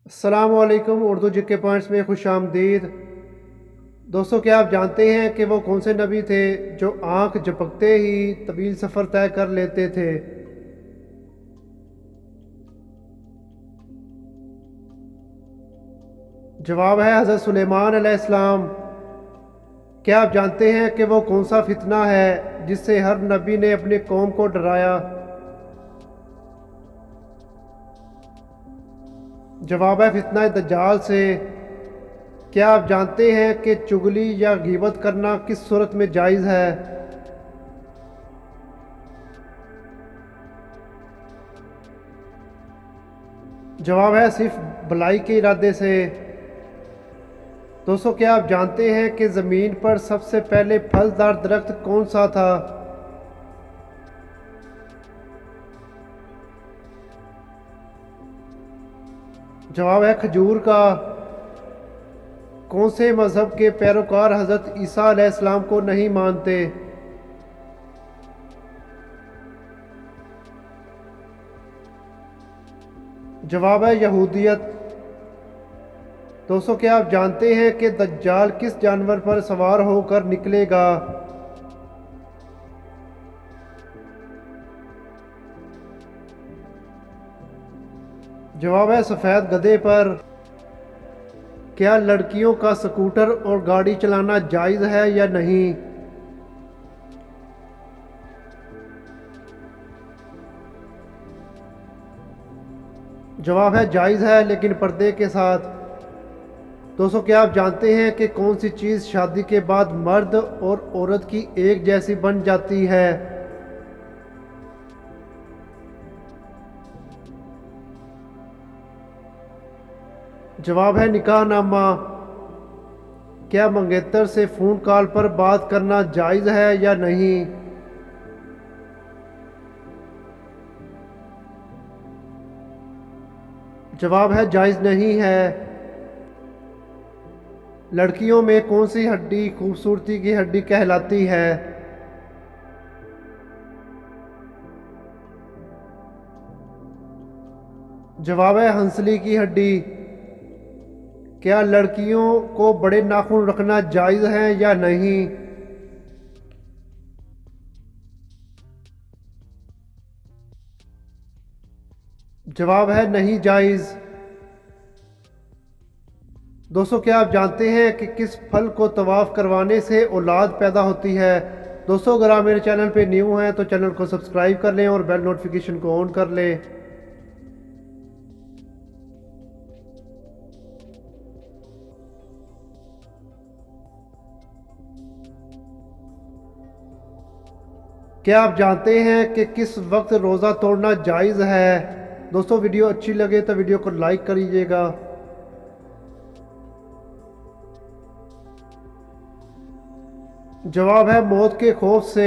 अस्सलामुअलैकुम। उर्दू जिक्के पॉइंट्स में खुश आमदीद। दोस्तों, क्या आप जानते हैं कि वो कौन से नबी थे जो आंख झपकते ही तवील सफ़र तय कर लेते थे? जवाब है हज़रत सुलेमान अलैहिस्सलाम। क्या आप जानते हैं कि वो कौन सा फितना है जिससे हर नबी ने अपनी कौम को डराया? जवाब है फितना दज्जाल से। क्या आप जानते हैं कि चुगली या गीबत करना किस सूरत में जायज़ है? जवाब है सिर्फ भलाई के इरादे से। दोस्तों, क्या आप जानते हैं कि ज़मीन पर सबसे पहले फलदार दरख्त कौन सा था? जवाब है खजूर का। कौन से मज़हब के पैरोकार हज़रत ईसा अलैहिस्सलाम को नहीं मानते? जवाब है यहूदियत। दोस्तों, क्या आप जानते हैं कि दज्जाल किस जानवर पर सवार होकर निकलेगा? जवाब है सफ़ेद गधे पर। क्या लड़कियों का स्कूटर और गाड़ी चलाना जायज़ है या नहीं? जवाब है जायज़ है, लेकिन पर्दे के साथ। दोस्तों, क्या आप जानते हैं कि कौन सी चीज़ शादी के बाद मर्द और औरत की एक जैसी बन जाती है? जवाब है निकाहनामा। क्या मंगेतर से फ़ोन कॉल पर बात करना जायज़ है या नहीं? जवाब है जायज़ नहीं है। लड़कियों में कौन सी हड्डी खूबसूरती की हड्डी कहलाती है? जवाब है हंसली की हड्डी। क्या लड़कियों को बड़े नाखून रखना जायज़ है या नहीं? जवाब है नहीं जायज़। दोस्तों, क्या आप जानते हैं कि किस फल को तवाफ़ करवाने से औलाद पैदा होती है? दोस्तों, अगर आप मेरे चैनल पे न्यू हैं तो चैनल को सब्सक्राइब कर लें और बेल नोटिफिकेशन को ऑन कर लें। क्या आप जानते हैं कि किस वक्त रोज़ा तोड़ना जायज़ है? दोस्तों, वीडियो अच्छी लगे तो वीडियो को लाइक करिएगा। जवाब है मौत के खौफ से।